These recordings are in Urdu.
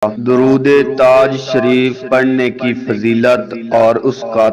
درود تاج شریف پڑھنے کی فضیلت اور اس کا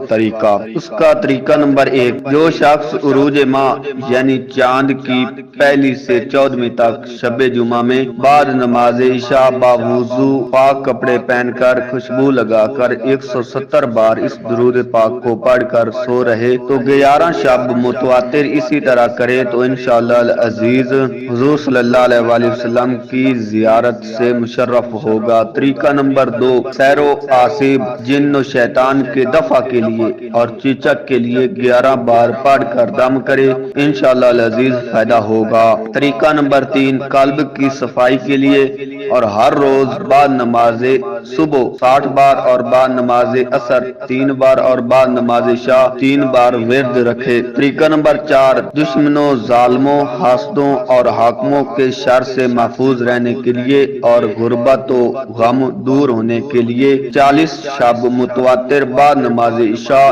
طریقہ نمبر 1، جو شخص عروج ماہ یعنی چاند کی پہلی سے 14ویں تک شب جمعہ میں بعد نماز عشاء باوضو پاک کپڑے پہن کر خوشبو لگا کر 170 بار اس درود پاک کو پڑھ کر سو رہے تو 11 شب متواتر اسی طرح کرے تو انشاءاللہ العزیز حضور صلی اللہ علیہ وآلہ وسلم کی زیارت سے مشرف ہوگا۔ طریقہ نمبر 2، سیر و آسیب جن و شیطان کے دفع کے لیے اور چیچک کے لیے 11 بار پڑھ کر دم کرے، انشاءاللہ العزیز فائدہ ہوگا۔ طریقہ نمبر 3، قلب کی صفائی کے لیے اور ہر روز بعد نماز صبح 60 بار اور بعد نماز عصر 3 بار اور بعد نماز عشاء 3 بار ورد رکھے۔ طریقہ نمبر 4، دشمنوں، ظالموں، حاسدوں اور حاکموں کے شر سے محفوظ رہنے کے لیے اور غربت و غم دور ہونے کے لیے 40 شب متواتر بعد نماز عشاء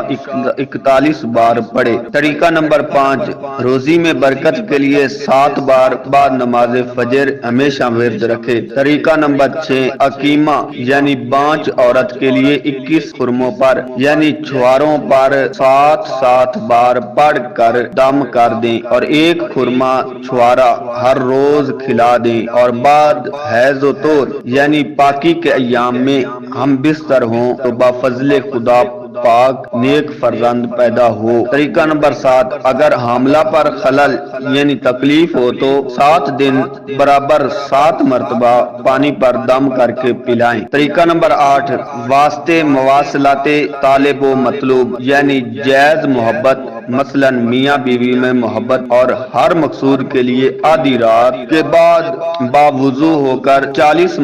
41 بار پڑھے۔ طریقہ نمبر 5، روزی میں برکت کے لیے 7 بار بعد نماز فجر ہمیشہ ورد رکھے۔ طریقہ نمبر 6، عقیمہ یعنی بانچ عورت کے لیے 21 خرموں پر یعنی چھواروں پر 7 بار پڑھ کر دم کر دیں اور 1 خرما چھوارا ہر روز کھلا دیں، اور بعد حیض و طور یعنی پاکی کے ایام میں ہم بستر ہوں تو بفضل خدا پاک نیک فرزند پیدا ہو۔ طریقہ نمبر 7، اگر حاملہ پر خلل یعنی تکلیف ہو تو 7 دن برابر 7 مرتبہ پانی پر دم کر کے پلائیں۔ طریقہ نمبر 8، واسطے مواصلات طالب و مطلوب یعنی جائز محبت، مثلا میاں بیوی میں محبت اور ہر مقصود کے لیے آدھی رات کے بعد باوضو ہو کر 40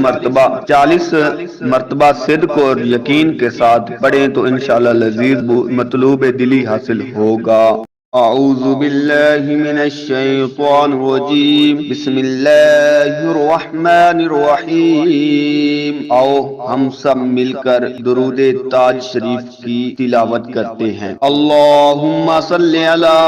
مرتبہ صدق اور یقین کے ساتھ پڑھیں تو انشاءاللہ العزیز مطلوب دلی حاصل ہوگا۔ اعوذ باللہ من الشیطان الرجیم، بسم اللہ الرحمن الرحیم۔ آؤ ہم سب مل کر درود تاج شریف کی تلاوت کرتے ہیں۔ اللہم صلی علی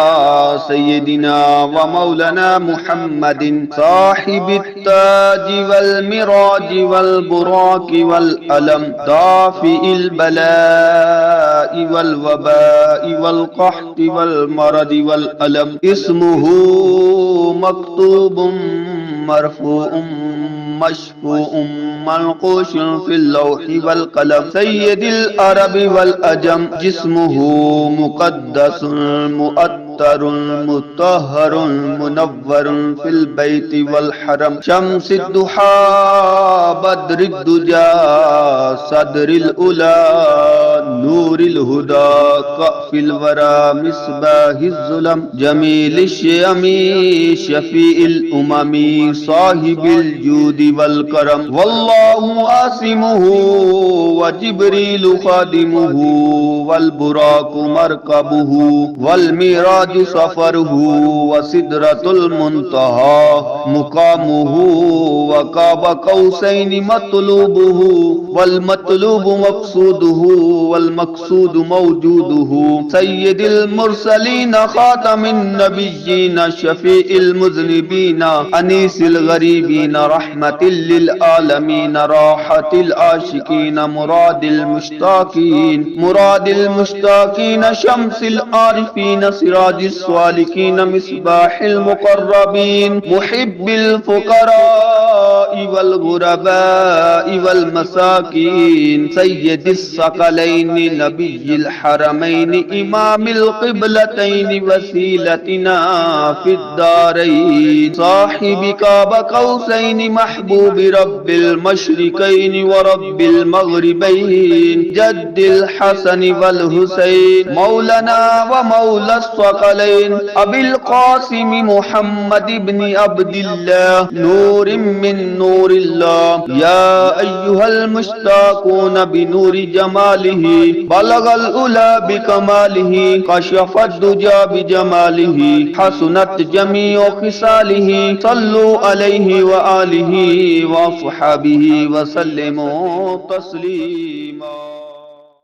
سیدنا و مولانا محمد صاحب التاج والمراج والبراق والعلم دافع البلاء والوباء والقحط والمرض والألم، اسمه مكتوب مرفوع مشفوع منقوش في اللوح والقلم، سيد العرب والعجم، جسمه مقدس مؤطر مطهر منور في البيت والحرم، شمس الضحى بدر الدجى صدر الأولى نور الهدى كأف الورى مصباح الظلم، جميل الشيم شفيع الأمم صاحب الجود والكرم، والله عاصمه وجبريل خادمه والبراق مركبه والميراج سفره وسدرة المنتهى مقامه وقاب قوسين مطلوبه والمطلوب مقصوده والمقصود موجوده، سيد المرسلين خاتم النبيين شفيع المذنبين أنيس الغريبين رحمة للعالمين راحة العاشقين مراد المشتاقين شمس العارفين سراج السالكين مصباح المقربين محب الفقراء والغرباء والمساكين، سيد الثقلين نبي الحرمين إمام القبلتين وسيلتنا في الدارين، صاحب قاب قوسين محبوب رب المشرقين ورب المغربين، جد الحسن والحسين مولانا ومولى الثقلين، أبي القاسم محمد بن عبد الله نور من نور الله، يا أيها المشتاقون بنور جماله بلغ الأولى بكماله كشف الدجى بجماله حسنت جميع خصاله، صلوا عليه وآله وصحبه وسلموا تسليما۔